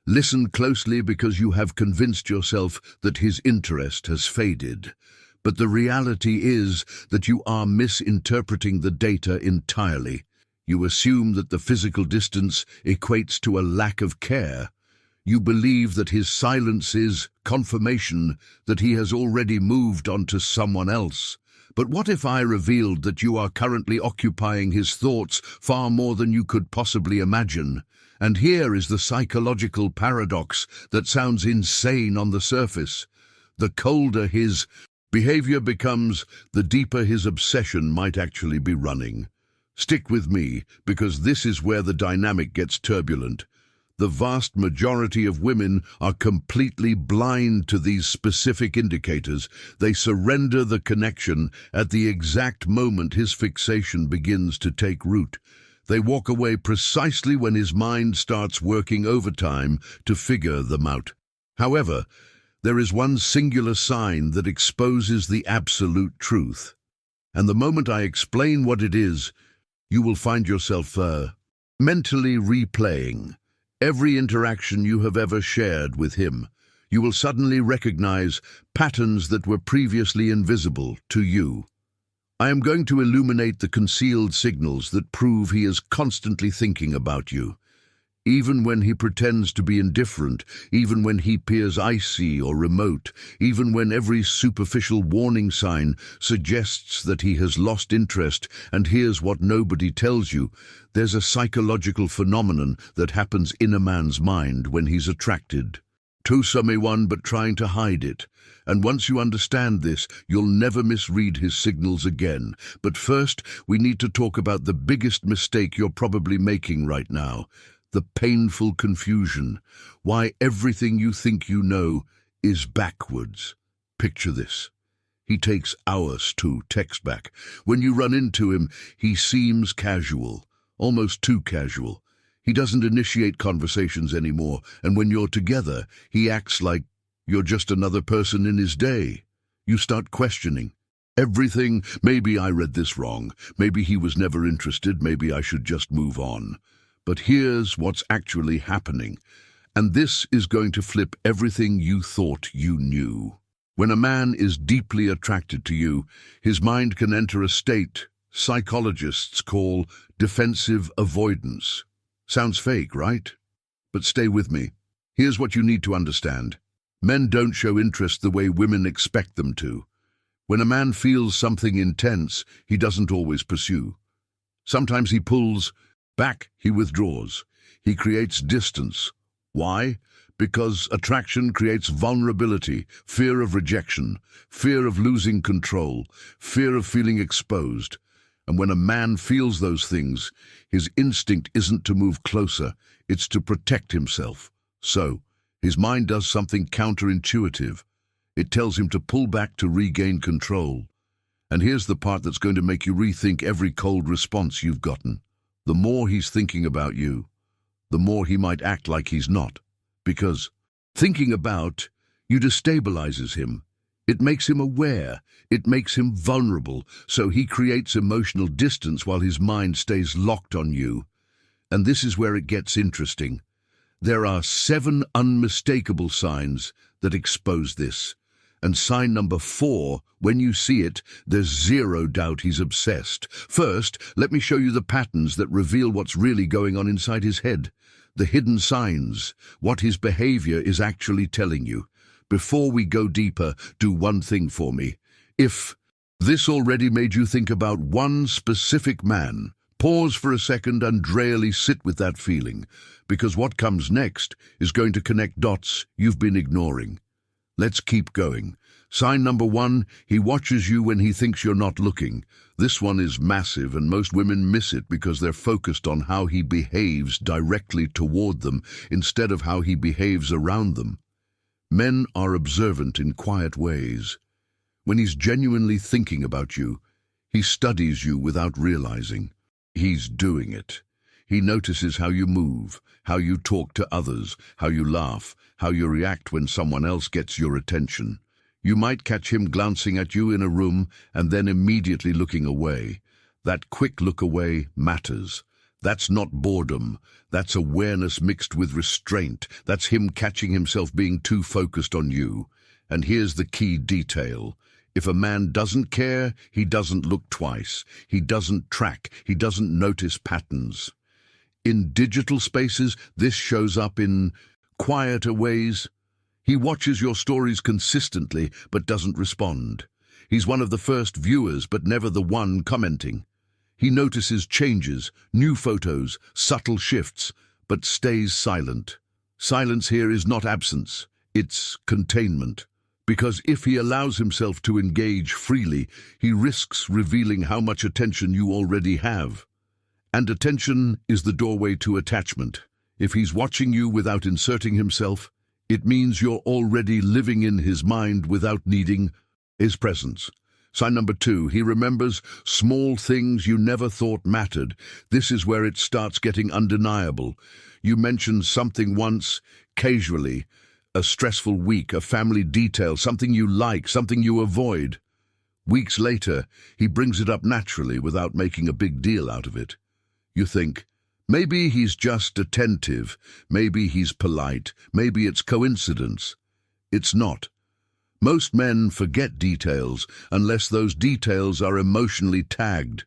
Listen closely because you have convinced yourself that his interest has faded. But the reality is that you are misinterpreting the data entirely. You assume that the physical distance equates to a lack of care. You believe that his silence is confirmation that he has already moved on to someone else. But what if I revealed that you are currently occupying his thoughts far more than you could possibly imagine? And here is the psychological paradox that sounds insane on the surface. The colder his behavior becomes, the deeper his obsession might actually be running. Stick with me, because this is where the dynamic gets turbulent. The vast majority of women are completely blind to these specific indicators. They surrender the connection at the exact moment his fixation begins to take root. They walk away precisely when his mind starts working overtime to figure them out. However, there is one singular sign that exposes the absolute truth. And the moment I explain what it is, you will find yourself mentally replaying every interaction you have ever shared with him. You will suddenly recognize patterns that were previously invisible to you. I am going to illuminate the concealed signals that prove he is constantly thinking about you. Even when he pretends to be indifferent, even when he appears icy or remote, even when every superficial warning sign suggests that he has lost interest, and here's what nobody tells you, there's a psychological phenomenon that happens in a man's mind when he's attracted to someone but trying to hide it. And once you understand this, you'll never misread his signals again. But first, we need to talk about the biggest mistake you're probably making right now. The painful confusion. Why everything you think you know is backwards. Picture this. He takes hours to text back. When you run into him, he seems casual, almost too casual. He doesn't initiate conversations anymore, and when you're together, he acts like you're just another person in his day. You start questioning everything. Maybe I read this wrong. Maybe he was never interested. Maybe I should just move on. But here's what's actually happening, and this is going to flip everything you thought you knew. When a man is deeply attracted to you, his mind can enter a state psychologists call defensive avoidance. Sounds fake, right? But stay with me. Here's what you need to understand. Men don't show interest the way women expect them to. When a man feels something intense, he doesn't always pursue. Sometimes he pulls back, he withdraws. He creates distance. Why? Because attraction creates vulnerability, fear of rejection, fear of losing control, fear of feeling exposed. And when a man feels those things, his instinct isn't to move closer, it's to protect himself. So, his mind does something counterintuitive. It tells him to pull back to regain control. And here's the part that's going to make you rethink every cold response you've gotten. The more he's thinking about you, the more he might act like he's not. Because thinking about you destabilizes him. It makes him aware. It makes him vulnerable. So he creates emotional distance while his mind stays locked on you. And this is where it gets interesting. There are 7 unmistakable signs that expose this. And sign number 4, when you see it, there's zero doubt he's obsessed. First, let me show you the patterns that reveal what's really going on inside his head. The hidden signs, what his behavior is actually telling you. Before we go deeper, do one thing for me. If this already made you think about one specific man, pause for a second and really sit with that feeling, because what comes next is going to connect dots you've been ignoring. Let's keep going. Sign number 1, he watches you when he thinks you're not looking. This one is massive, and most women miss it because they're focused on how he behaves directly toward them instead of how he behaves around them. Men are observant in quiet ways. When he's genuinely thinking about you, he studies you without realizing. He's doing it. He notices how you move, how you talk to others, how you laugh, how you react when someone else gets your attention. You might catch him glancing at you in a room and then immediately looking away. That quick look away matters. That's not boredom. That's awareness mixed with restraint. That's him catching himself being too focused on you. And here's the key detail. If a man doesn't care, he doesn't look twice. He doesn't track. He doesn't notice patterns. In digital spaces, this shows up in quieter ways. He watches your stories consistently, but doesn't respond. He's one of the first viewers, but never the one commenting. He notices changes, new photos, subtle shifts, but stays silent. Silence here is not absence, it's containment. Because if he allows himself to engage freely, he risks revealing how much attention you already have. And attention is the doorway to attachment. If he's watching you without inserting himself, it means you're already living in his mind without needing his presence. Sign number 2, he remembers small things you never thought mattered. This is where it starts getting undeniable. You mentioned something once, casually, a stressful week, a family detail, something you like, something you avoid. Weeks later, he brings it up naturally without making a big deal out of it. You think, maybe he's just attentive, maybe he's polite, maybe it's coincidence. It's not. Most men forget details unless those details are emotionally tagged.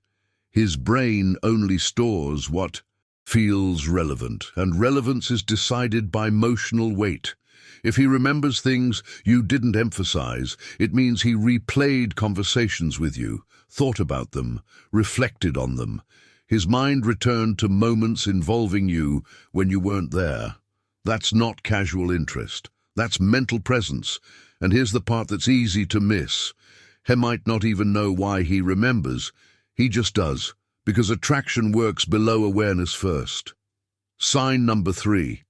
His brain only stores what feels relevant, and relevance is decided by emotional weight. If he remembers things you didn't emphasize, it means he replayed conversations with you, thought about them, reflected on them. His mind returned to moments involving you when you weren't there. That's not casual interest. That's mental presence. And here's the part that's easy to miss. He might not even know why he remembers. He just does, because attraction works below awareness first. Sign number 3.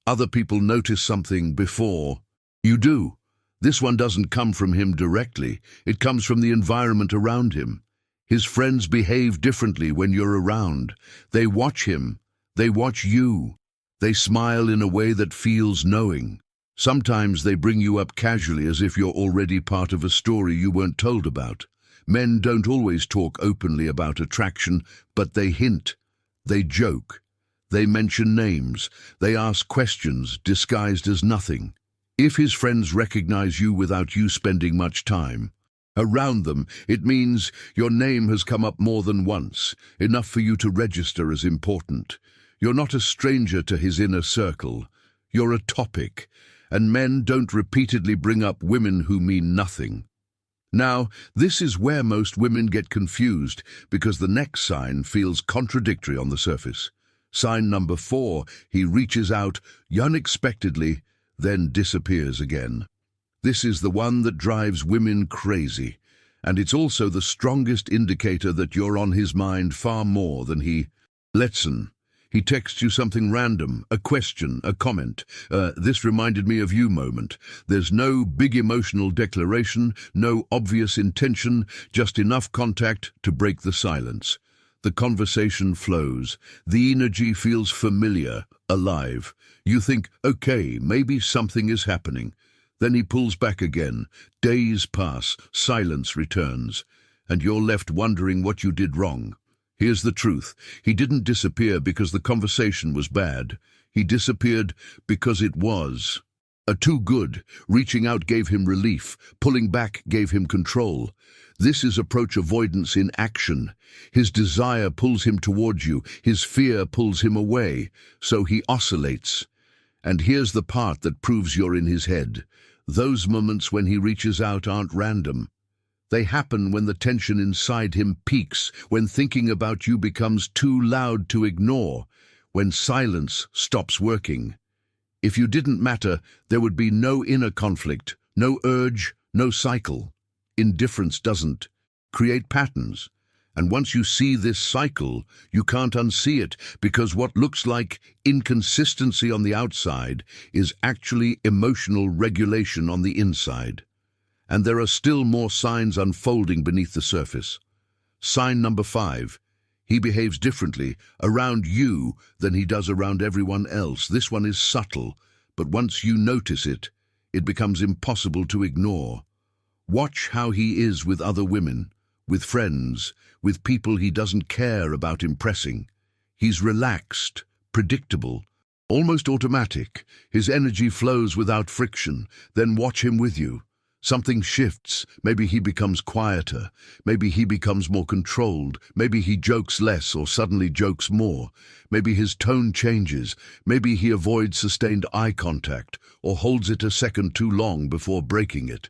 Other people notice something before you do. This one doesn't come from him directly. It comes from the environment around him. His friends behave differently when you're around. They watch him. They watch you. They smile in a way that feels knowing. Sometimes they bring you up casually as if you're already part of a story you weren't told about. Men don't always talk openly about attraction, but they hint. They joke. They mention names. They ask questions disguised as nothing. If his friends recognize you without you spending much time around them, it means your name has come up more than once, enough for you to register as important. You're not a stranger to his inner circle. You're a topic. And men don't repeatedly bring up women who mean nothing. Now, this is where most women get confused, because the next sign feels contradictory on the surface. Sign number 4, he reaches out unexpectedly, then disappears again. This is the one that drives women crazy, and it's also the strongest indicator that you're on his mind far more than he lets on. He texts you something random, a question, a comment. This reminded me of you moment. There's no big emotional declaration, no obvious intention, just enough contact to break the silence. The conversation flows. The energy feels familiar, alive. You think, okay, maybe something is happening. Then he pulls back again. Days pass, silence returns, and you're left wondering what you did wrong. Here's the truth. He didn't disappear because the conversation was bad. He disappeared because it was too good. Reaching out gave him relief. Pulling back gave him control. This is approach avoidance in action. His desire pulls him towards you. His fear pulls him away. So he oscillates. And here's the part that proves you're in his head. Those moments when he reaches out aren't random. They happen when the tension inside him peaks, when thinking about you becomes too loud to ignore, when silence stops working. If you didn't matter, there would be no inner conflict, no urge, no cycle. Indifference doesn't create patterns. And once you see this cycle, you can't unsee it, because what looks like inconsistency on the outside is actually emotional regulation on the inside. And there are still more signs unfolding beneath the surface. Sign number 5. He behaves differently around you than he does around everyone else. This one is subtle, but once you notice it, it becomes impossible to ignore. Watch how he is with other women, with friends, with people he doesn't care about impressing. He's relaxed, predictable, almost automatic. His energy flows without friction. Then watch him with you. Something shifts. Maybe he becomes quieter. Maybe he becomes more controlled. Maybe he jokes less or suddenly jokes more. Maybe his tone changes. Maybe he avoids sustained eye contact or holds it a second too long before breaking it.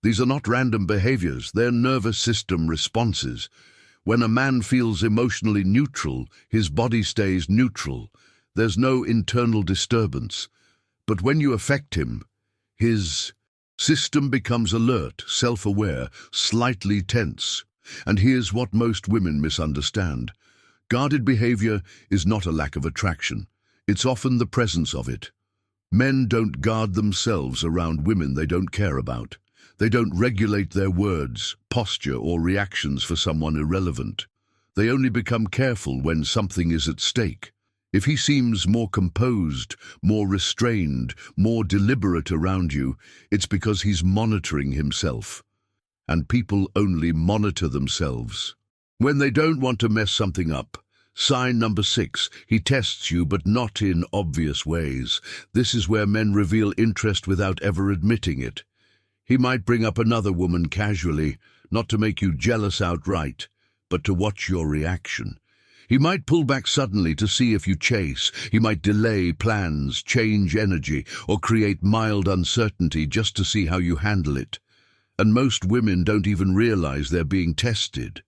These are not random behaviors. They're nervous system responses. When a man feels emotionally neutral, his body stays neutral. There's no internal disturbance. But when you affect him, his system becomes alert, self-aware, slightly tense. And here's what most women misunderstand. Guarded behavior is not a lack of attraction. It's often the presence of it. Men don't guard themselves around women they don't care about. They don't regulate their words, posture, or reactions for someone irrelevant. They only become careful when something is at stake. If he seems more composed, more restrained, more deliberate around you, it's because he's monitoring himself. And people only monitor themselves when they don't want to mess something up. Sign number 6, he tests you, but not in obvious ways. This is where men reveal interest without ever admitting it. He might bring up another woman casually, not to make you jealous outright, but to watch your reaction. He might pull back suddenly to see if you chase. He might delay plans, change energy, or create mild uncertainty just to see how you handle it. And most women don't even realize they're being tested.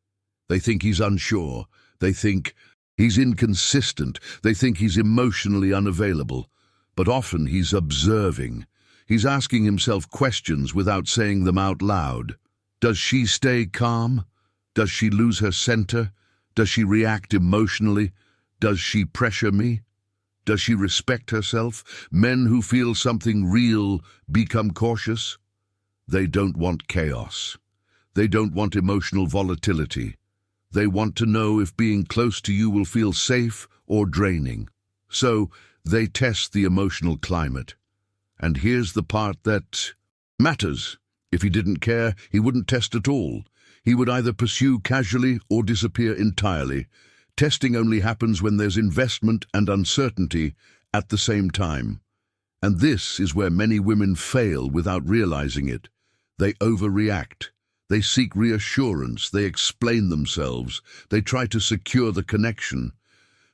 They think he's unsure. They think he's inconsistent. They think he's emotionally unavailable. But often he's observing. He's asking himself questions without saying them out loud. Does she stay calm? Does she lose her center? Does she react emotionally? Does she pressure me? Does she respect herself? Men who feel something real become cautious. They don't want chaos. They don't want emotional volatility. They want to know if being close to you will feel safe or draining. So they test the emotional climate. And here's the part that matters. If he didn't care, he wouldn't test at all. He would either pursue casually or disappear entirely. Testing only happens when there's investment and uncertainty at the same time. And this is where many women fail without realizing it. They overreact. They seek reassurance. They explain themselves. They try to secure the connection.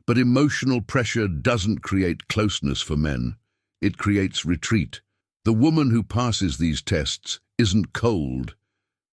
But emotional pressure doesn't create closeness for men. It creates retreat. The woman who passes these tests isn't cold.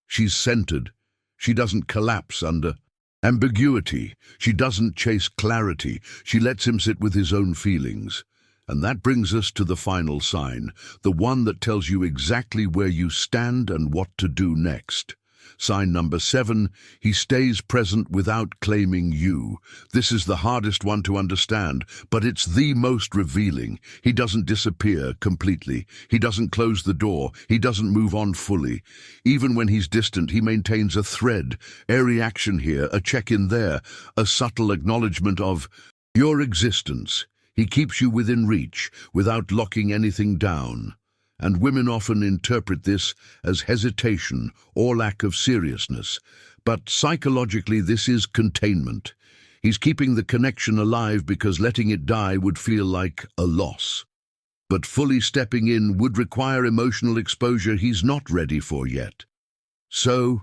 She's centered. She doesn't collapse under ambiguity. She doesn't chase clarity. She lets him sit with his own feelings. And that brings us to the final sign, the one that tells you exactly where you stand and what to do next. Sign number 7, he stays present without claiming you. This is the hardest one to understand, but it's the most revealing. He doesn't disappear completely. He doesn't close the door. He doesn't move on fully. Even when he's distant, he maintains a thread, a reaction here, a check-in there, a subtle acknowledgement of your existence. He keeps you within reach, without locking anything down. And women often interpret this as hesitation or lack of seriousness. But psychologically, this is containment. He's keeping the connection alive because letting it die would feel like a loss. But fully stepping in would require emotional exposure he's not ready for yet. So,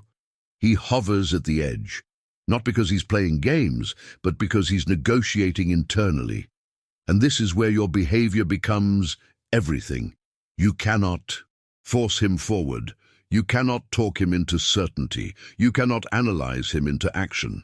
he hovers at the edge, not because he's playing games, but because he's negotiating internally. And this is where your behavior becomes everything. You cannot force him forward. You cannot talk him into certainty. You cannot analyze him into action.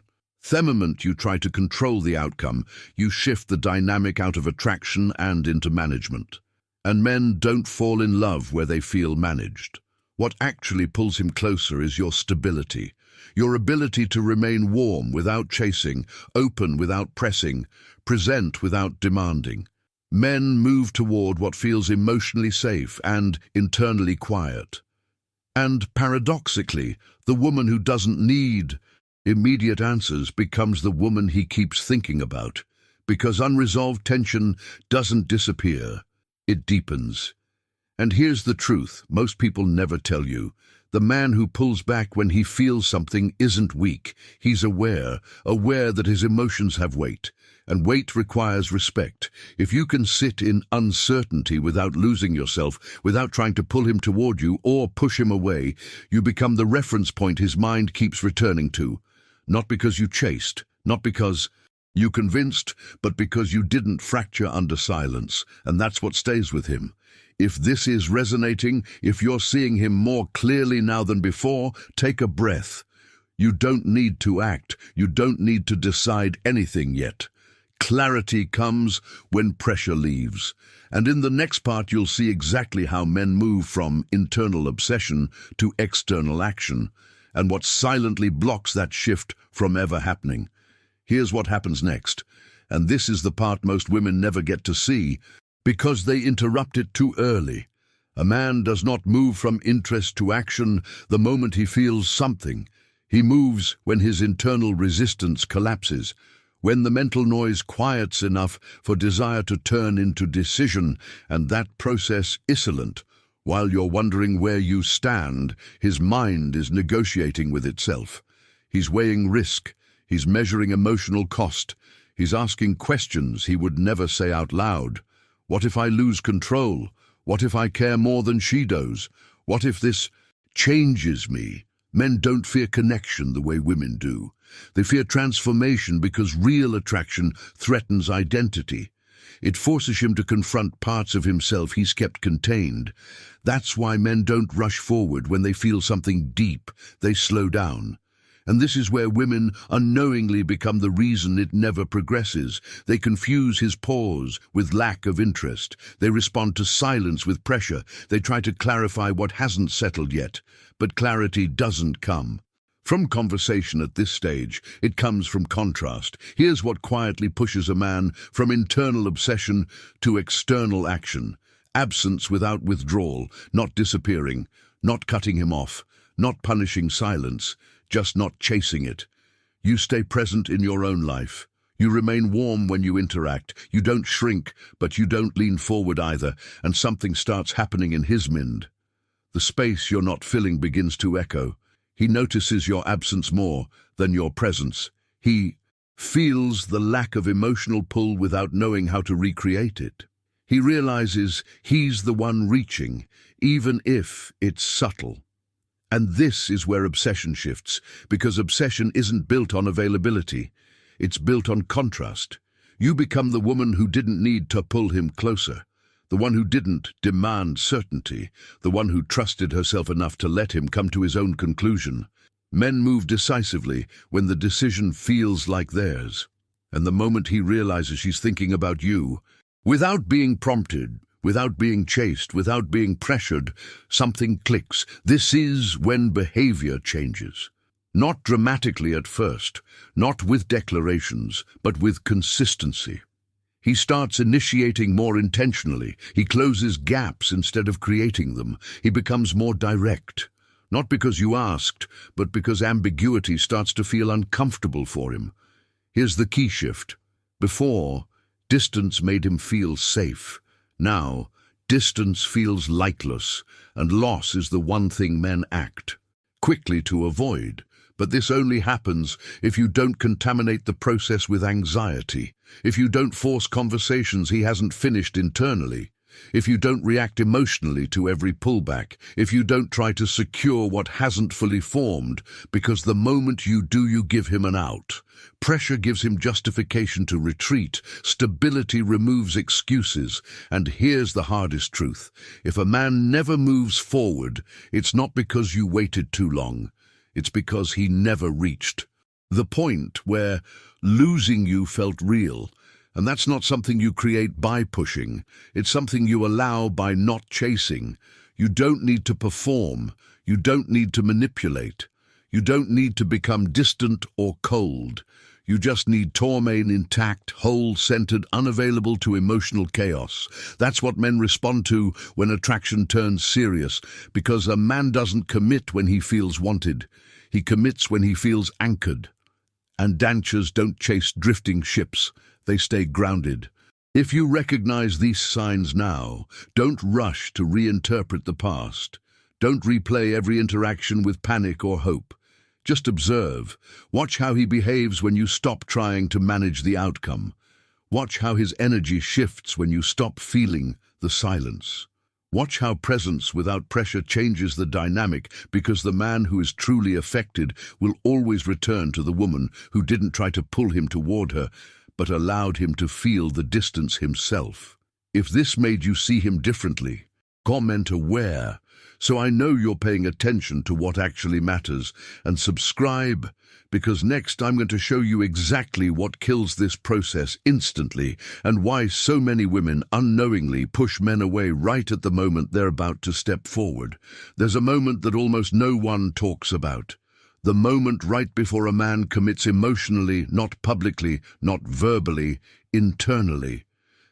The moment you try to control the outcome, you shift the dynamic out of attraction and into management. And men don't fall in love where they feel managed. What actually pulls him closer is your stability, your ability to remain warm without chasing, open without pressing, present without demanding. Men move toward what feels emotionally safe and internally quiet. And paradoxically, the woman who doesn't need immediate answers becomes the woman he keeps thinking about, because unresolved tension doesn't disappear, it deepens. And here's the truth most people never tell you. The man who pulls back when he feels something isn't weak. He's aware that his emotions have weight. And weight requires respect. If you can sit in uncertainty without losing yourself, without trying to pull him toward you or push him away, you become the reference point his mind keeps returning to. Not because you chased, not because you convinced, but because you didn't fracture under silence. And that's what stays with him. If this is resonating, if you're seeing him more clearly now than before, take a breath. You don't need to act. You don't need to decide anything yet. Clarity comes when pressure leaves. And in the next part, you'll see exactly how men move from internal obsession to external action, and what silently blocks that shift from ever happening. Here's what happens next. And this is the part most women never get to see, because they interrupt it too early. A man does not move from interest to action the moment he feels something. He moves when his internal resistance collapses, when the mental noise quiets enough for desire to turn into decision, and that process is silent. While you're wondering where you stand, his mind is negotiating with itself. He's weighing risk. He's measuring emotional cost. He's asking questions he would never say out loud. What if I lose control? What if I care more than she does? What if this changes me? Men don't fear connection the way women do. They fear transformation because real attraction threatens identity. It forces him to confront parts of himself he's kept contained. That's why men don't rush forward when they feel something deep. They slow down. And this is where women unknowingly become the reason it never progresses. They confuse his pause with lack of interest. They respond to silence with pressure. They try to clarify what hasn't settled yet. But clarity doesn't come from conversation at this stage. It comes from contrast. Here's what quietly pushes a man from internal obsession to external action. Absence without withdrawal, not disappearing, not cutting him off, not punishing silence, just not chasing it. You stay present in your own life. You remain warm when you interact. You don't shrink, but you don't lean forward either, and something starts happening in his mind. The space you're not filling begins to echo. He notices your absence more than your presence. He feels the lack of emotional pull without knowing how to recreate it. He realizes he's the one reaching, even if it's subtle. And this is where obsession shifts, because obsession isn't built on availability. It's built on contrast. You become the woman who didn't need to pull him closer, the one who didn't demand certainty, the one who trusted herself enough to let him come to his own conclusion. Men move decisively when the decision feels like theirs. And the moment he realizes she's thinking about you, without being prompted, without being chased, without being pressured, something clicks. This is when behavior changes. Not dramatically at first, not with declarations, but with consistency. He starts initiating more intentionally. He closes gaps instead of creating them. He becomes more direct. Not because you asked, but because ambiguity starts to feel uncomfortable for him. Here's the key shift. Before, distance made him feel safe. Now, distance feels lightless, and loss is the one thing men act quickly to avoid. But this only happens if you don't contaminate the process with anxiety, if you don't force conversations he hasn't finished internally, if you don't react emotionally to every pullback, if you don't try to secure what hasn't fully formed, because the moment you do, you give him an out. Pressure gives him justification to retreat. Stability removes excuses. And here's the hardest truth. If a man never moves forward, it's not because you waited too long. It's because he never reached the point where losing you felt real. And that's not something you create by pushing. It's something you allow by not chasing. You don't need to perform. You don't need to manipulate. You don't need to become distant or cold. You just need to remain intact, whole, centered, unavailable to emotional chaos. That's what men respond to when attraction turns serious, because a man doesn't commit when he feels wanted. He commits when he feels anchored. And dancers don't chase drifting ships. They stay grounded. If you recognize these signs now, don't rush to reinterpret the past. Don't replay every interaction with panic or hope. Just observe. Watch how he behaves when you stop trying to manage the outcome. Watch how his energy shifts when you stop feeling the silence. Watch how presence without pressure changes the dynamic, because the man who is truly affected will always return to the woman who didn't try to pull him toward her, but allowed him to feel the distance himself. If this made you see him differently, comment aware, so I know you're paying attention to what actually matters, and subscribe, because next I'm going to show you exactly what kills this process instantly and why so many women unknowingly push men away right at the moment they're about to step forward. There's a moment that almost no one talks about. The moment right before a man commits emotionally, not publicly, not verbally, internally.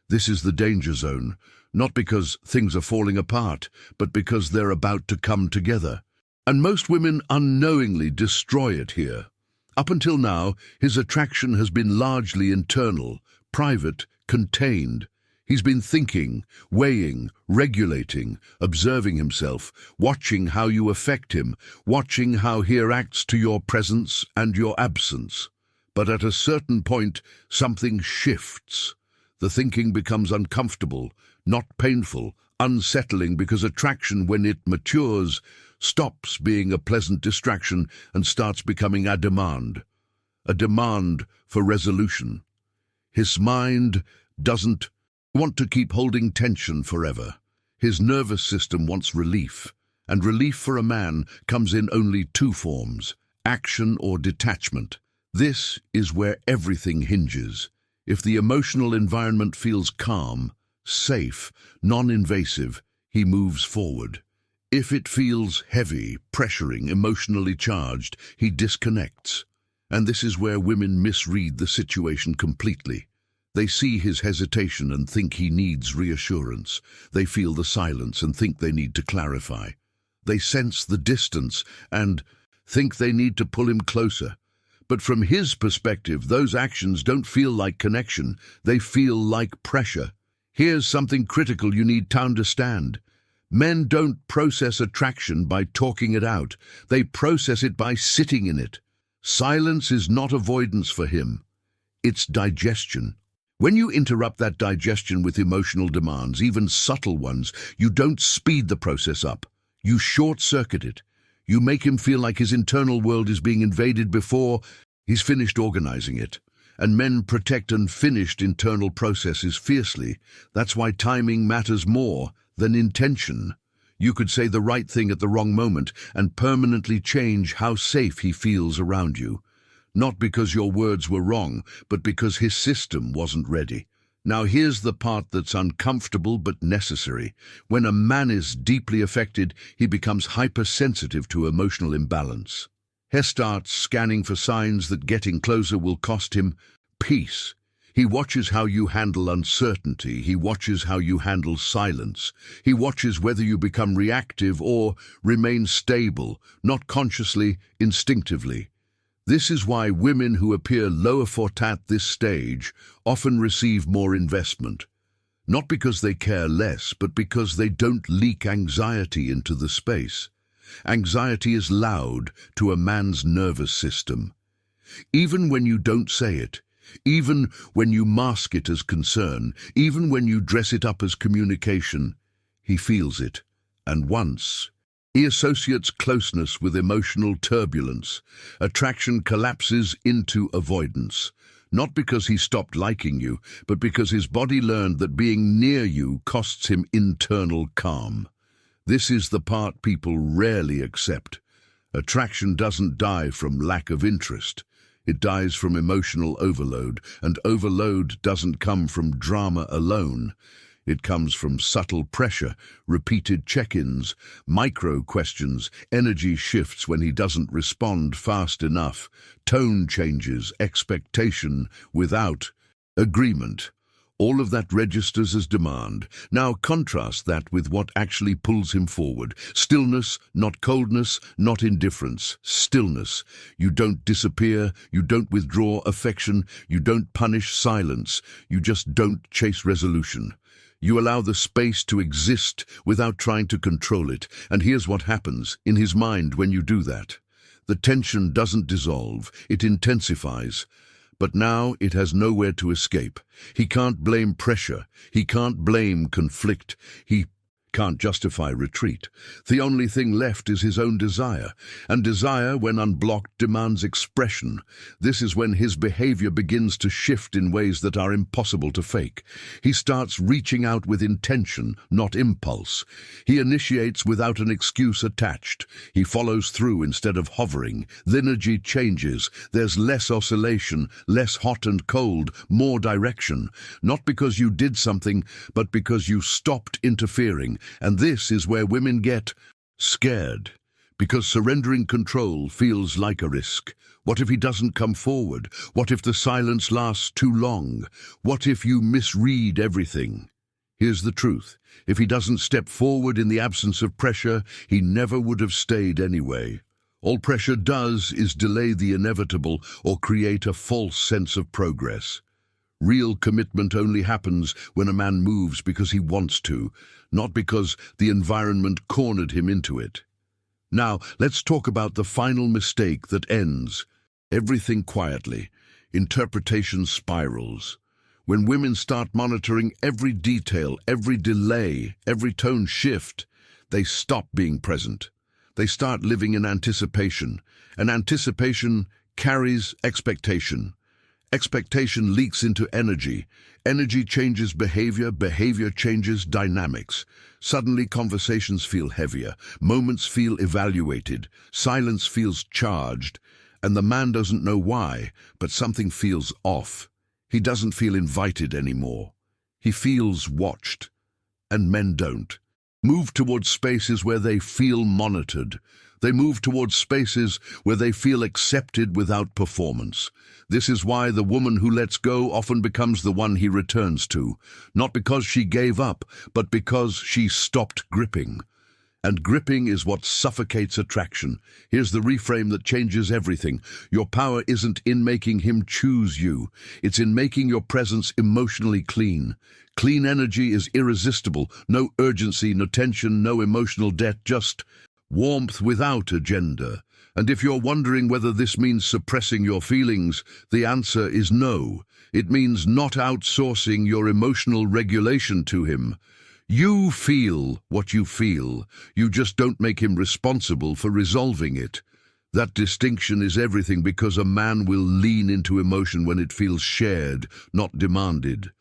This is the danger zone, not because things are falling apart, but because they're about to come together. And most women unknowingly destroy it here. Up until now, his attraction has been largely internal, private, contained. He's been thinking, weighing, regulating, observing himself, watching how you affect him, watching how he reacts to your presence and your absence. But at a certain point, something shifts. The thinking becomes uncomfortable, not painful, unsettling, because attraction, when it matures, stops being a pleasant distraction and starts becoming a demand for resolution. His mind doesn't want to keep holding tension forever. His nervous system wants relief, and relief for a man comes in only two forms: action or detachment. This is where everything hinges. If the emotional environment feels calm, safe, non-invasive, he moves forward. If it feels heavy, pressuring, emotionally charged, he disconnects. And this is where women misread the situation completely. They see his hesitation and think he needs reassurance. They feel the silence and think they need to clarify. They sense the distance and think they need to pull him closer. But from his perspective, those actions don't feel like connection. They feel like pressure. Here's something critical you need to understand. Men don't process attraction by talking it out. They process it by sitting in it. Silence is not avoidance for him. It's digestion. When you interrupt that digestion with emotional demands, even subtle ones, you don't speed the process up. You short-circuit it. You make him feel like his internal world is being invaded before he's finished organizing it. And men protect unfinished internal processes fiercely. That's why timing matters more than intention. You could say the right thing at the wrong moment and permanently change how safe he feels around you. Not because your words were wrong, but because his system wasn't ready. Now here's the part that's uncomfortable but necessary. When a man is deeply affected, he becomes hypersensitive to emotional imbalance. He starts scanning for signs that getting closer will cost him peace. He watches how you handle uncertainty. He watches how you handle silence. He watches whether you become reactive or remain stable, not consciously, instinctively. This is why women who appear lower fort at this stage often receive more investment. Not because they care less, but because they don't leak anxiety into the space. Anxiety is loud to a man's nervous system. Even when you don't say it, even when you mask it as concern, even when you dress it up as communication, he feels it. And once he associates closeness with emotional turbulence, attraction collapses into avoidance. Not because he stopped liking you, but because his body learned that being near you costs him internal calm. This is the part people rarely accept. Attraction doesn't die from lack of interest. It dies from emotional overload, and overload doesn't come from drama alone. It comes from subtle pressure, repeated check-ins, micro-questions, energy shifts when he doesn't respond fast enough, tone changes, expectation without agreement. All of that registers as demand. Now contrast that with what actually pulls him forward. Stillness, not coldness, not indifference. Stillness. You don't disappear, you don't withdraw affection, you don't punish silence, you just don't chase resolution. You allow the space to exist without trying to control it. And here's what happens in his mind when you do that. The tension doesn't dissolve, it intensifies. But now it has nowhere to escape. He can't blame pressure. He can't blame conflict. He can't justify retreat. The only thing left is his own desire. And desire, when unblocked, demands expression. This is when his behavior begins to shift in ways that are impossible to fake. He starts reaching out with intention, not impulse. He initiates without an excuse attached. He follows through instead of hovering. The energy changes. There's less oscillation, less hot and cold, more direction. Not because you did something, but because you stopped interfering. And this is where women get scared, because surrendering control feels like a risk. What if he doesn't come forward? What if the silence lasts too long? What if you misread everything? Here's the truth. If he doesn't step forward in the absence of pressure, he never would have stayed anyway. All pressure does is delay the inevitable or create a false sense of progress. Real commitment only happens when a man moves because he wants to, not because the environment cornered him into it. Now, let's talk about the final mistake that ends everything quietly. Interpretation spirals. When women start monitoring every detail, every delay, every tone shift, they stop being present. They start living in anticipation, and anticipation carries expectation. Expectation leaks into energy. Energy changes behavior, behavior changes dynamics. Suddenly conversations feel heavier, moments feel evaluated, silence feels charged, and the man doesn't know why, but something feels off. He doesn't feel invited anymore. He feels watched, and men don't. Move towards spaces where they feel monitored. They move towards spaces where they feel accepted without performance. This is why the woman who lets go often becomes the one he returns to, not because she gave up, but because she stopped gripping. And gripping is what suffocates attraction. Here's the reframe that changes everything. Your power isn't in making him choose you. It's in making your presence emotionally clean. Clean energy is irresistible. No urgency, no tension, no emotional debt, just warmth without agenda. And if you're wondering whether this means suppressing your feelings, the answer is no. It means not outsourcing your emotional regulation to him. You feel what you feel. You just don't make him responsible for resolving it. That distinction is everything, because a man will lean into emotion when it feels shared, not demanded.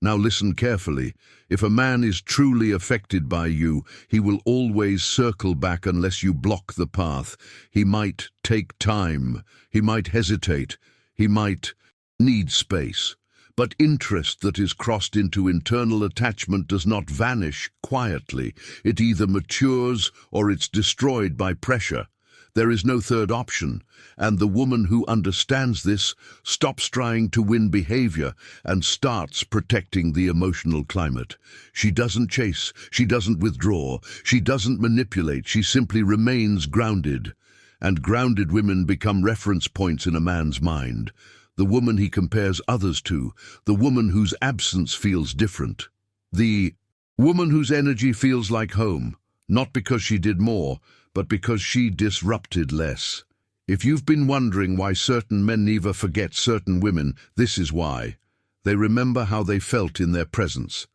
Now listen carefully. If a man is truly affected by you, he will always circle back unless you block the path. He might take time. He might hesitate. He might need space. But interest that is crossed into internal attachment does not vanish quietly. It either matures or it's destroyed by pressure. There is no third option, and the woman who understands this stops trying to win behavior and starts protecting the emotional climate. She doesn't chase, she doesn't withdraw, she doesn't manipulate, she simply remains grounded. And grounded women become reference points in a man's mind. The woman he compares others to, the woman whose absence feels different. The woman whose energy feels like home, not because she did more, but because she disrupted less. If you've been wondering why certain men never forget certain women, this is why. They remember how they felt in their presence.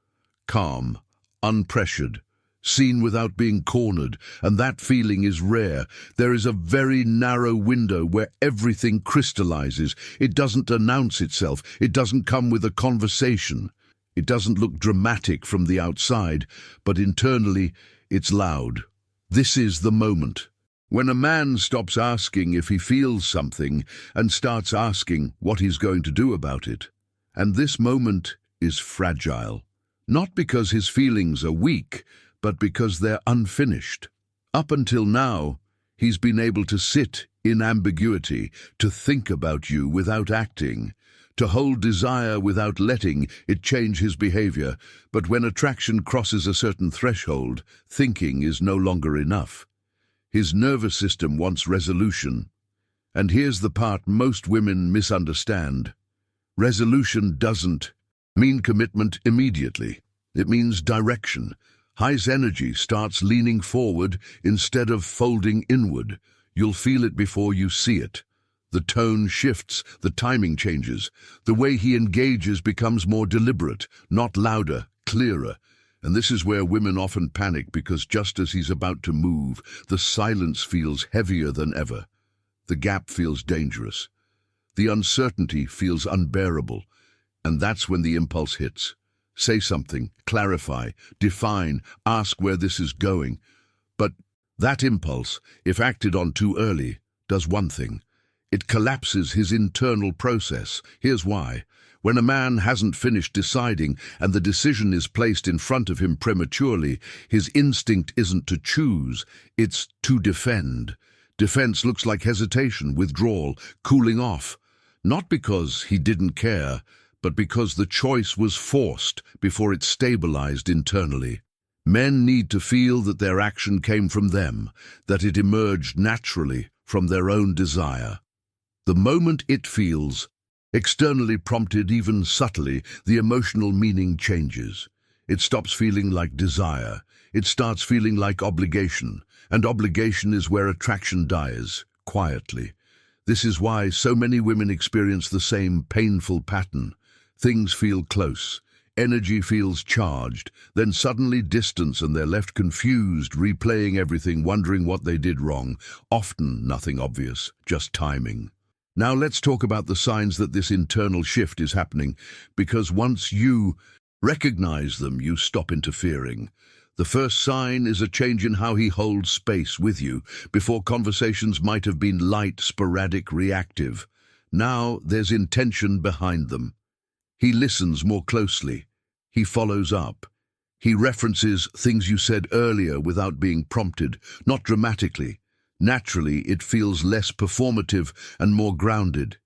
Calm, unpressured, seen without being cornered, and that feeling is rare. There is a very narrow window where everything crystallizes. It doesn't announce itself. It doesn't come with a conversation. It doesn't look dramatic from the outside, but internally it's loud. This is the moment. When a man stops asking if he feels something and starts asking what he's going to do about it. And this moment is fragile. Not because his feelings are weak, but because they're unfinished. Up until now, he's been able to sit in ambiguity, to think about you without acting, to hold desire without letting it change his behavior, but when attraction crosses a certain threshold, thinking is no longer enough. His nervous system wants resolution. And here's the part most women misunderstand. Resolution doesn't mean commitment immediately. It means direction. His energy starts leaning forward instead of folding inward. You'll feel it before you see it. The tone shifts, the timing changes. The way he engages becomes more deliberate, not louder, clearer. And this is where women often panic, because just as he's about to move, the silence feels heavier than ever. The gap feels dangerous. The uncertainty feels unbearable. And that's when the impulse hits. Say something, clarify, define, ask where this is going. But that impulse, if acted on too early, does one thing. It collapses his internal process. Here's why. When a man hasn't finished deciding and the decision is placed in front of him prematurely, his instinct isn't to choose, it's to defend. Defense looks like hesitation, withdrawal, cooling off. Not because he didn't care, but because the choice was forced before it stabilized internally. Men need to feel that their action came from them, that it emerged naturally from their own desire. The moment it feels externally prompted, even subtly, the emotional meaning changes. It stops feeling like desire. It starts feeling like obligation, and obligation is where attraction dies, quietly. This is why so many women experience the same painful pattern. Things feel close, energy feels charged, then suddenly distance, and they're left confused, replaying everything, wondering what they did wrong. Often nothing obvious, just timing. Now let's talk about the signs that this internal shift is happening, because once you recognize them, you stop interfering. The first sign is a change in how he holds space with you. Before, conversations might have been light, sporadic, reactive. Now there's intention behind them. He listens more closely. He follows up. He references things you said earlier without being prompted, not dramatically. Naturally, it feels less performative and more grounded.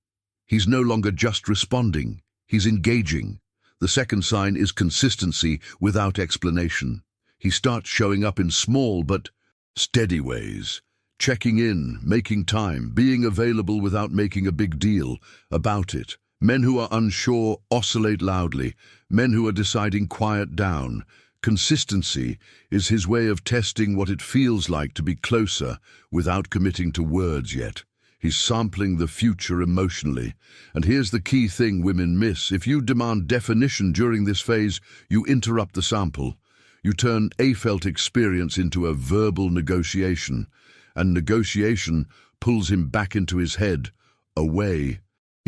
He's no longer just responding. He's engaging. The second sign is consistency without explanation. He starts showing up in small but steady ways. Checking in, making time, being available without making a big deal about it. Men who are unsure oscillate loudly. Men who are deciding quiet down. Consistency is his way of testing what it feels like to be closer without committing to words yet. He's sampling the future emotionally. And here's the key thing women miss. If you demand definition during this phase, you interrupt the sample. You turn a felt experience into a verbal negotiation. And negotiation pulls him back into his head, away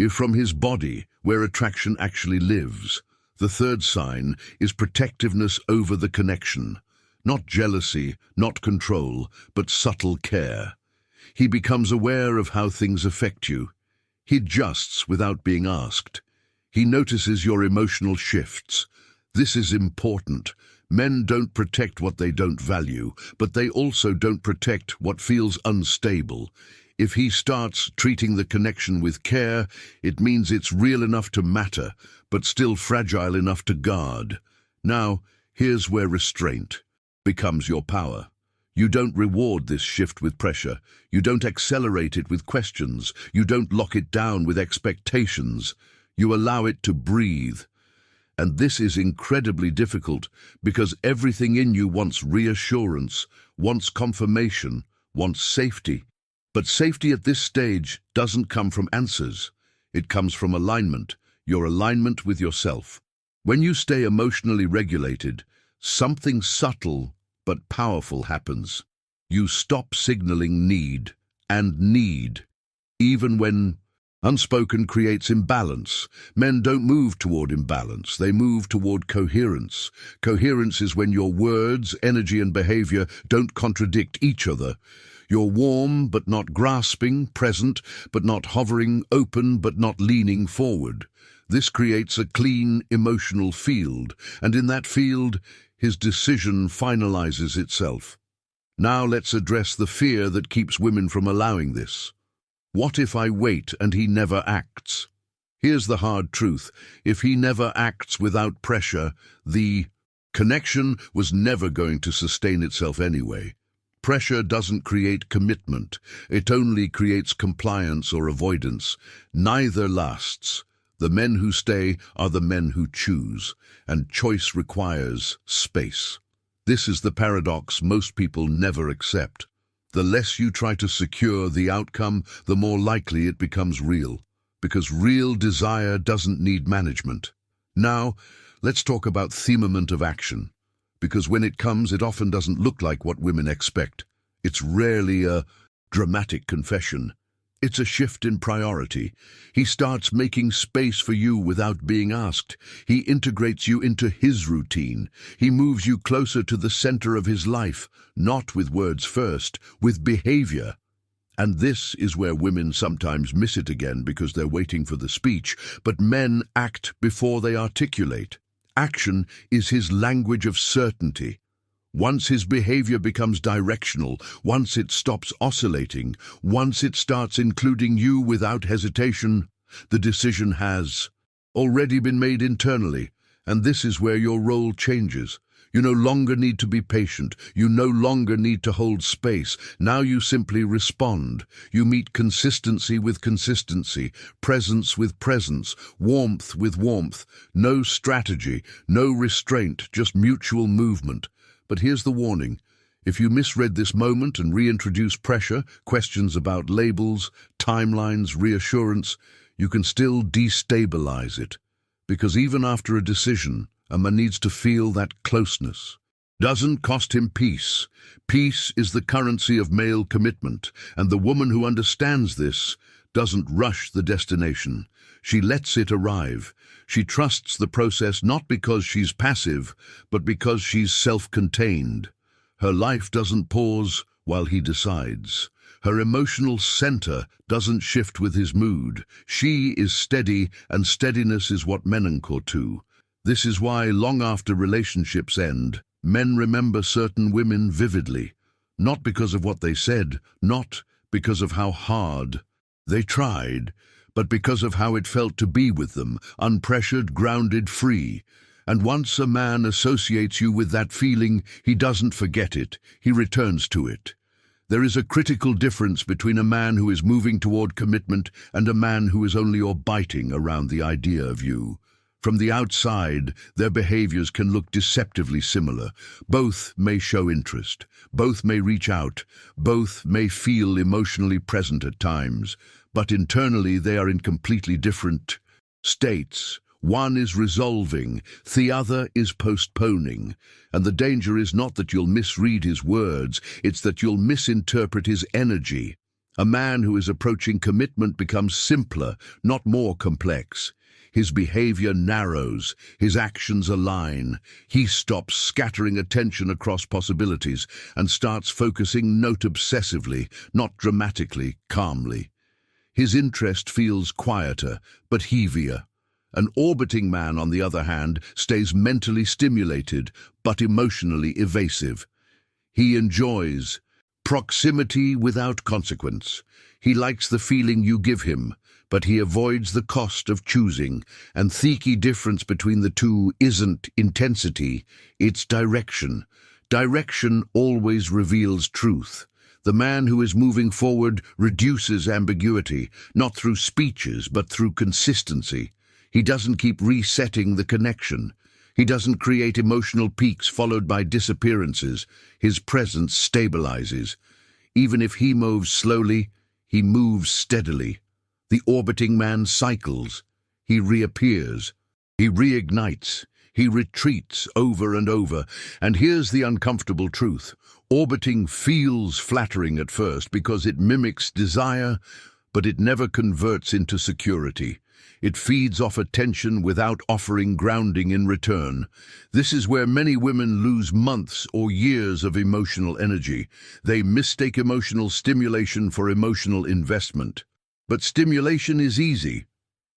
from his body, where attraction actually lives. The third sign is protectiveness over the connection. Not jealousy, not control, but subtle care. He becomes aware of how things affect you. He adjusts without being asked. He notices your emotional shifts. This is important. Men don't protect what they don't value, but they also don't protect what feels unstable. If he starts treating the connection with care, it means it's real enough to matter, but still fragile enough to guard. Now, here's where restraint becomes your power. You don't reward this shift with pressure. You don't accelerate it with questions. You don't lock it down with expectations. You allow it to breathe. And this is incredibly difficult, because everything in you wants reassurance, wants confirmation, wants safety. But safety at this stage doesn't come from answers. It comes from alignment, your alignment with yourself. When you stay emotionally regulated, something subtle but powerful happens. You stop signaling need, even when unspoken creates imbalance. Men don't move toward imbalance, they move toward coherence. Coherence is when your words, energy, and behavior don't contradict each other. You're warm but not grasping, present but not hovering, open but not leaning forward. This creates a clean emotional field, and in that field, his decision finalizes itself. Now let's address the fear that keeps women from allowing this. What if I wait and he never acts? Here's the hard truth. If he never acts without pressure, the connection was never going to sustain itself anyway. Pressure doesn't create commitment. It only creates compliance or avoidance. Neither lasts. The men who stay are the men who choose, and choice requires space. This is the paradox most people never accept. The less you try to secure the outcome, the more likely it becomes real, because real desire doesn't need management. Now, let's talk about themament of action, because when it comes, it often doesn't look like what women expect. It's rarely a dramatic confession. It's a shift in priority. He starts making space for you without being asked. He integrates you into his routine. He moves you closer to the center of his life, not with words first, with behavior. And this is where women sometimes miss it again because they're waiting for the speech, but men act before they articulate. Action is his language of certainty. Once his behavior becomes directional, once it stops oscillating, once it starts including you without hesitation, the decision has already been made internally, and this is where your role changes. You no longer need to be patient. You no longer need to hold space. Now you simply respond. You meet consistency with consistency, presence with presence, warmth with warmth. No strategy, no restraint, just mutual movement. But here's the warning. If you misread this moment and reintroduce pressure, questions about labels, timelines, reassurance, you can still destabilize it. Because even after a decision, a man needs to feel that closeness. Doesn't cost him peace. Peace is the currency of male commitment, and the woman who understands this doesn't rush the destination. She lets it arrive. She trusts the process not because she's passive, but because she's self-contained. Her life doesn't pause while he decides. Her emotional center doesn't shift with his mood. She is steady, and steadiness is what men anchor to. This is why, long after relationships end, men remember certain women vividly, not because of what they said, not because of how hard they tried, but because of how it felt to be with them, unpressured, grounded, free. And once a man associates you with that feeling, he doesn't forget it, he returns to it. There is a critical difference between a man who is moving toward commitment and a man who is only orbiting around the idea of you. From the outside, their behaviors can look deceptively similar. Both may show interest. Both may reach out. Both may feel emotionally present at times. But internally, they are in completely different states. One is resolving, the other is postponing. And the danger is not that you'll misread his words, it's that you'll misinterpret his energy. A man who is approaching commitment becomes simpler, not more complex. His behavior narrows, his actions align. He stops scattering attention across possibilities and starts focusing not obsessively, not dramatically, calmly. His interest feels quieter, but heavier. An orbiting man, on the other hand, stays mentally stimulated, but emotionally evasive. He enjoys proximity without consequence. He likes the feeling you give him, but he avoids the cost of choosing, and the key difference between the two isn't intensity, it's direction. Direction always reveals truth. The man who is moving forward reduces ambiguity, not through speeches, but through consistency. He doesn't keep resetting the connection. He doesn't create emotional peaks followed by disappearances. His presence stabilizes. Even if he moves slowly, he moves steadily. The orbiting man cycles. He reappears. He reignites. He retreats over and over. And here's the uncomfortable truth. Orbiting feels flattering at first because it mimics desire, but it never converts into security. It feeds off attention without offering grounding in return. This is where many women lose months or years of emotional energy. They mistake emotional stimulation for emotional investment. But stimulation is easy.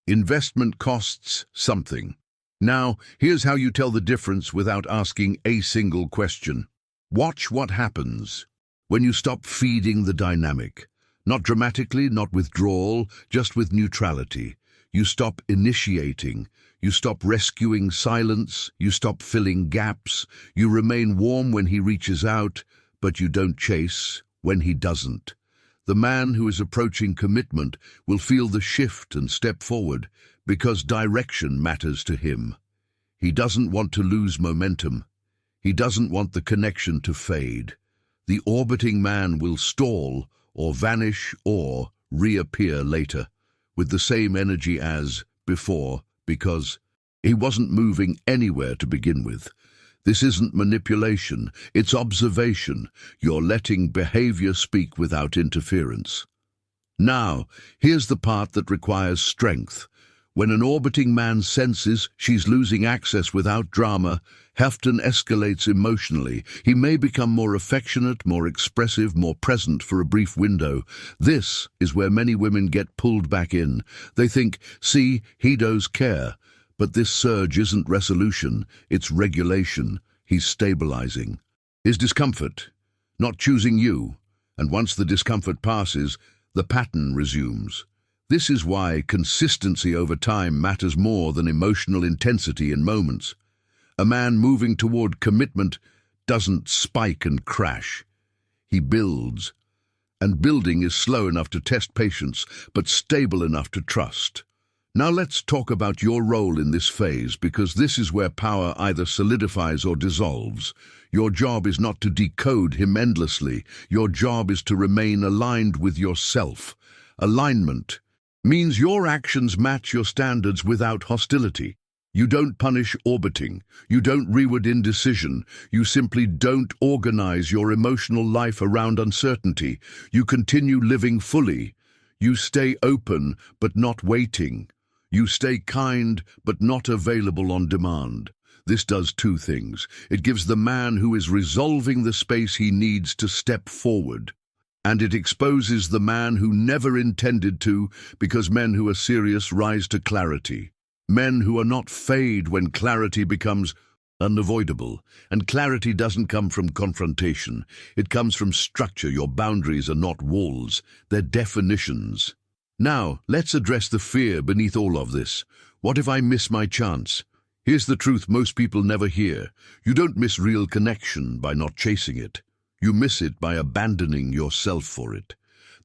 Investment costs something. Now, here's how you tell the difference without asking a single question. Watch what happens when you stop feeding the dynamic. Not dramatically, not withdrawal, just with neutrality. You stop initiating. You stop rescuing silence. You stop filling gaps. You remain warm when he reaches out, but you don't chase when he doesn't. The man who is approaching commitment will feel the shift and step forward because direction matters to him. He doesn't want to lose momentum. He doesn't want the connection to fade. The orbiting man will stall or vanish or reappear later with the same energy as before because he wasn't moving anywhere to begin with. This isn't manipulation, it's observation. You're letting behavior speak without interference. Now, here's the part that requires strength. When an orbiting man senses she's losing access without drama, Hefton escalates emotionally. He may become more affectionate, more expressive, more present for a brief window. This is where many women get pulled back in. They think, see, he does care. But this surge isn't resolution, it's regulation. He's stabilizing. His discomfort, not choosing you. And once the discomfort passes, the pattern resumes. This is why consistency over time matters more than emotional intensity in moments. A man moving toward commitment doesn't spike and crash. He builds. And building is slow enough to test patience, but stable enough to trust. Now let's talk about your role in this phase, because this is where power either solidifies or dissolves. Your job is not to decode him endlessly. Your job is to remain aligned with yourself. Alignment means your actions match your standards without hostility. You don't punish orbiting. You don't reward indecision. You simply don't organize your emotional life around uncertainty. You continue living fully. You stay open, but not waiting. You stay kind, but not available on demand. This does two things. It gives the man who is resolving the space he needs to step forward. And it exposes the man who never intended to, because men who are serious rise to clarity. Men who are not fade when clarity becomes unavoidable. And clarity doesn't come from confrontation. It comes from structure. Your boundaries are not walls, they're definitions. Now, let's address the fear beneath all of this. What if I miss my chance? Here's the truth most people never hear. You don't miss real connection by not chasing it. You miss it by abandoning yourself for it.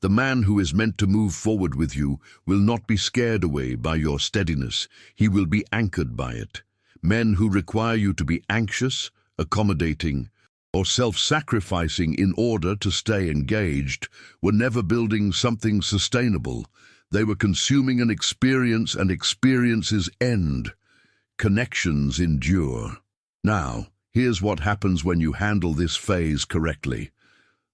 The man who is meant to move forward with you will not be scared away by your steadiness. He will be anchored by it. Men who require you to be anxious, accommodating, or self-sacrificing in order to stay engaged were never building something sustainable. They were consuming an experience, and experiences end. Connections endure. Now, here's what happens when you handle this phase correctly.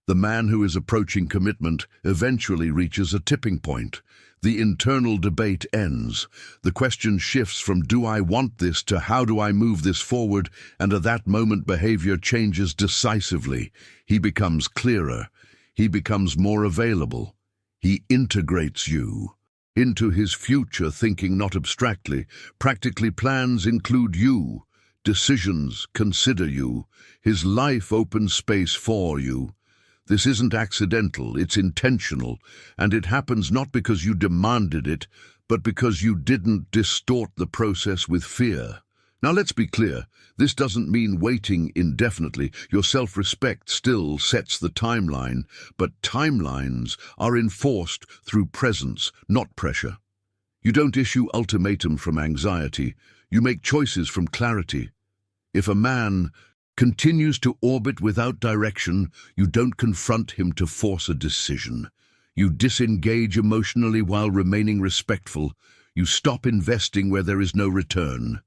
The man who is approaching commitment eventually reaches a tipping point. The internal debate ends. The question shifts from "do I want this" to "how do I move this forward?" And at that moment behavior changes decisively. He becomes clearer. He becomes more available. He integrates you into his future, thinking not abstractly. Practically, plans include you. Decisions consider you. His life opens space for you. This isn't accidental, it's intentional, and it happens not because you demanded it, but because you didn't distort the process with fear. Now let's be clear, this doesn't mean waiting indefinitely. Your self-respect still sets the timeline, but timelines are enforced through presence, not pressure. You don't issue ultimatum from anxiety, you make choices from clarity. If a man continues to orbit without direction, you don't confront him to force a decision. You disengage emotionally while remaining respectful. You stop investing where there is no return.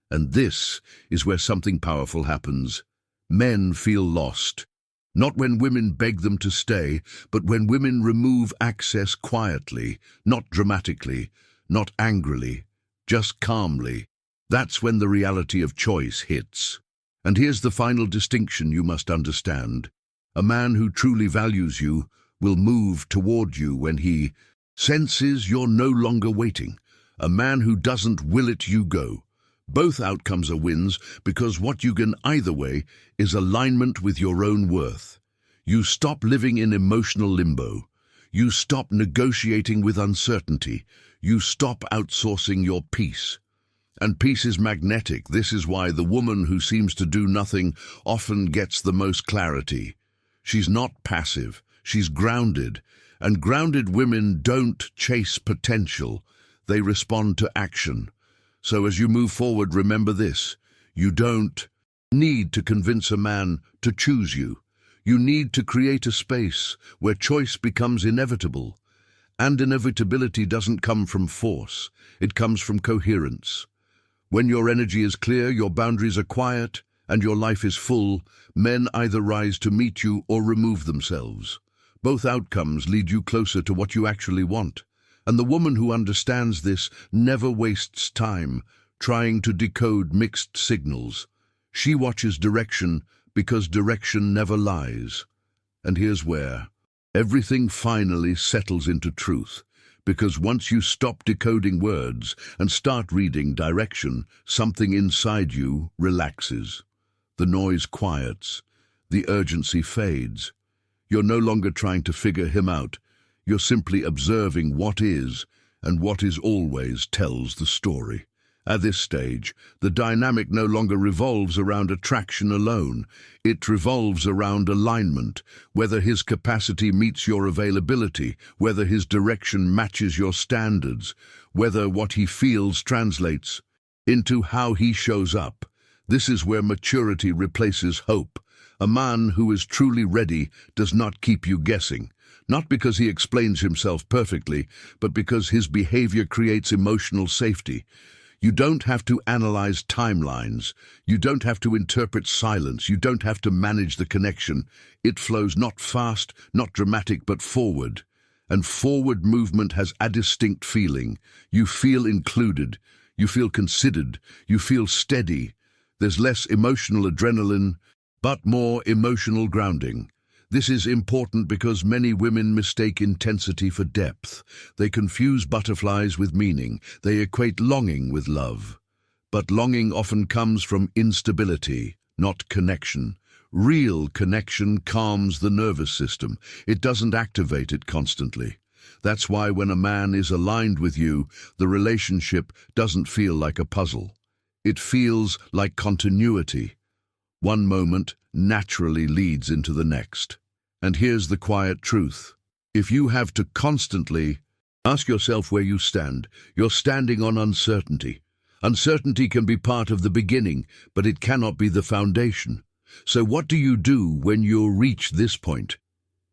And this is where something powerful happens. Men feel lost. Not when women beg them to stay, but when women remove access quietly, not dramatically, not angrily, just calmly. That's when the reality of choice hits. And here's the final distinction you must understand. A man who truly values you will move toward you when he senses you're no longer waiting. A man who doesn't will it, you go. Both outcomes are wins, because what you gain either way is alignment with your own worth. You stop living in emotional limbo. You stop negotiating with uncertainty. You stop outsourcing your peace. And peace is magnetic. This is why the woman who seems to do nothing often gets the most clarity. She's not passive, she's grounded. And grounded women don't chase potential, they respond to action. So as you move forward, remember this: you don't need to convince a man to choose you. You need to create a space where choice becomes inevitable. And inevitability doesn't come from force, it comes from coherence. When your energy is clear, your boundaries are quiet, and your life is full, men either rise to meet you or remove themselves. Both outcomes lead you closer to what you actually want. And the woman who understands this never wastes time trying to decode mixed signals. She watches direction because direction never lies. And here's where everything finally settles into truth. Because once you stop decoding words and start reading direction, something inside you relaxes. The noise quiets. The urgency fades. You're no longer trying to figure him out. You're simply observing what is, and what is always tells the story. At this stage, the dynamic no longer revolves around attraction alone. It revolves around alignment, whether his capacity meets your availability, whether his direction matches your standards, whether what he feels translates into how he shows up. This is where maturity replaces hope. A man who is truly ready does not keep you guessing, not because he explains himself perfectly, but because his behavior creates emotional safety. You don't have to analyze timelines. You don't have to interpret silence. You don't have to manage the connection. It flows not fast, not dramatic, but forward. And forward movement has a distinct feeling. You feel included. You feel considered. You feel steady. There's less emotional adrenaline, but more emotional grounding. This is important because many women mistake intensity for depth. They confuse butterflies with meaning. They equate longing with love. But longing often comes from instability, not connection. Real connection calms the nervous system. It doesn't activate it constantly. That's why when a man is aligned with you, the relationship doesn't feel like a puzzle. It feels like continuity. One moment naturally leads into the next. And here's the quiet truth. If you have to constantly ask yourself where you stand, you're standing on uncertainty. Uncertainty can be part of the beginning, but it cannot be the foundation. So what do you do when you reach this point?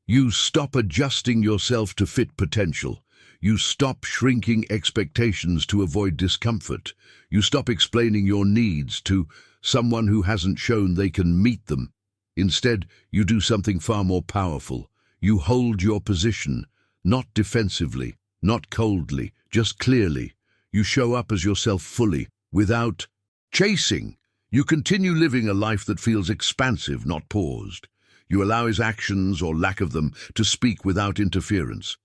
You stop adjusting yourself to fit potential. You stop shrinking expectations to avoid discomfort. You stop explaining your needs to someone who hasn't shown they can meet them. Instead, you do something far more powerful. You hold your position, not defensively, not coldly, just clearly. You show up as yourself fully, without chasing. You continue living a life that feels expansive, not paused. You allow his actions, or lack of them, to speak without interference.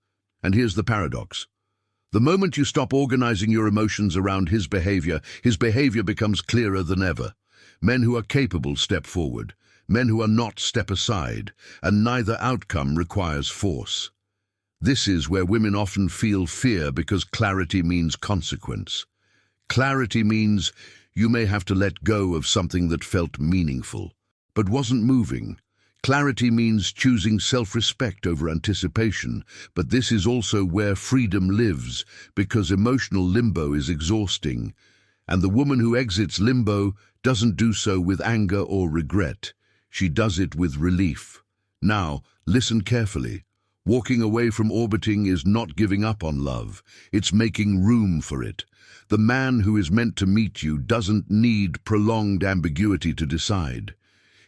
And here's the paradox. The moment you stop organizing your emotions around his behavior becomes clearer than ever. Men who are capable step forward. Men who are not step aside, and neither outcome requires force. This is where women often feel fear because clarity means consequence. Clarity means you may have to let go of something that felt meaningful, but wasn't moving. Clarity means choosing self-respect over anticipation, but this is also where freedom lives, because emotional limbo is exhausting. And the woman who exits limbo doesn't do so with anger or regret. She does it with relief. Now, listen carefully. Walking away from orbiting is not giving up on love. It's making room for it. The man who is meant to meet you doesn't need prolonged ambiguity to decide.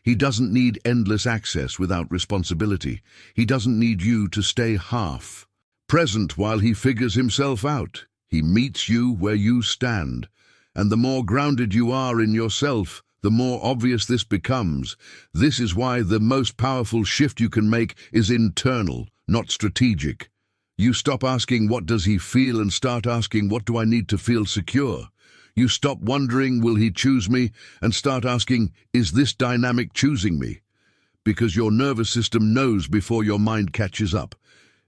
He doesn't need endless access without responsibility. He doesn't need you to stay half present while he figures himself out. He meets you where you stand. And the more grounded you are in yourself, the more obvious this becomes. This is why the most powerful shift you can make is internal, not strategic. You stop asking, what does he feel, and start asking, what do I need to feel secure? You stop wondering, will he choose me, and start asking, is this dynamic choosing me? Because your nervous system knows before your mind catches up.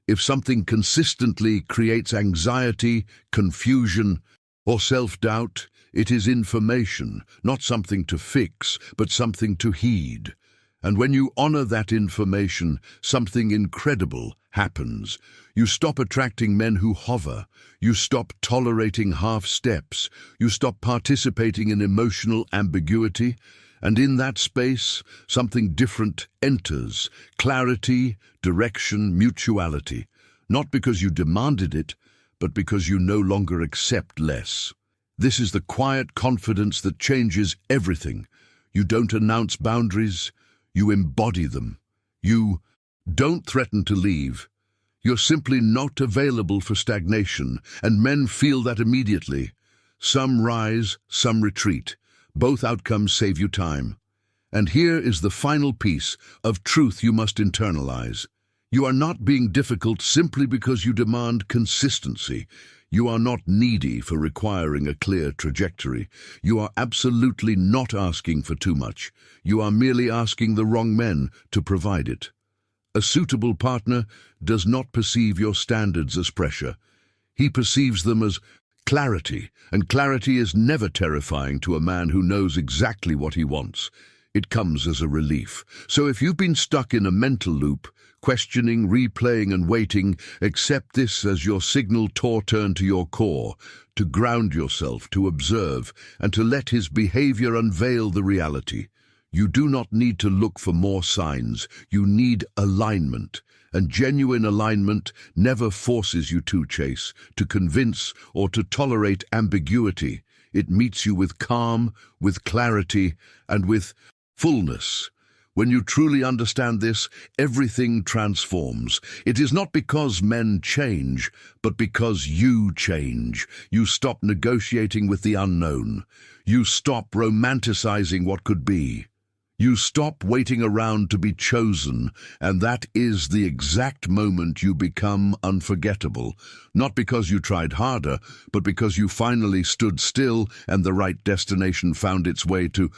If something consistently creates anxiety, confusion, or self-doubt, it is information, not something to fix, but something to heed. And when you honor that information, something incredible happens. You stop attracting men who hover. You stop tolerating half-steps. You stop participating in emotional ambiguity. And in that space, something different enters: clarity, direction, mutuality. Not because you demanded it, but because you no longer accept less. This is the quiet confidence that changes everything. You don't announce boundaries, you embody them. You don't threaten to leave. You're simply not available for stagnation, and men feel that immediately. Some rise, some retreat. Both outcomes save you time. And here is the final piece of truth you must internalize. You are not being difficult simply because you demand consistency. You are not needy for requiring a clear trajectory. You are absolutely not asking for too much. You are merely asking the wrong men to provide it. A suitable partner does not perceive your standards as pressure. He perceives them as clarity, and clarity is never terrifying to a man who knows exactly what he wants. It comes as a relief. So if you've been stuck in a mental loop, questioning, replaying and waiting, accept this as your signal to turn to your core, to ground yourself, to observe, and to let his behavior unveil the reality. You do not need to look for more signs. You need alignment. And genuine alignment never forces you to chase, to convince, or to tolerate ambiguity. It meets you with calm, with clarity, and with fullness. When you truly understand this, everything transforms. It is not because men change, but because you change. You stop negotiating with the unknown. You stop romanticizing what could be. You stop waiting around to be chosen, and that is the exact moment you become unforgettable. Not because you tried harder, but because you finally stood still and the right destination found its way to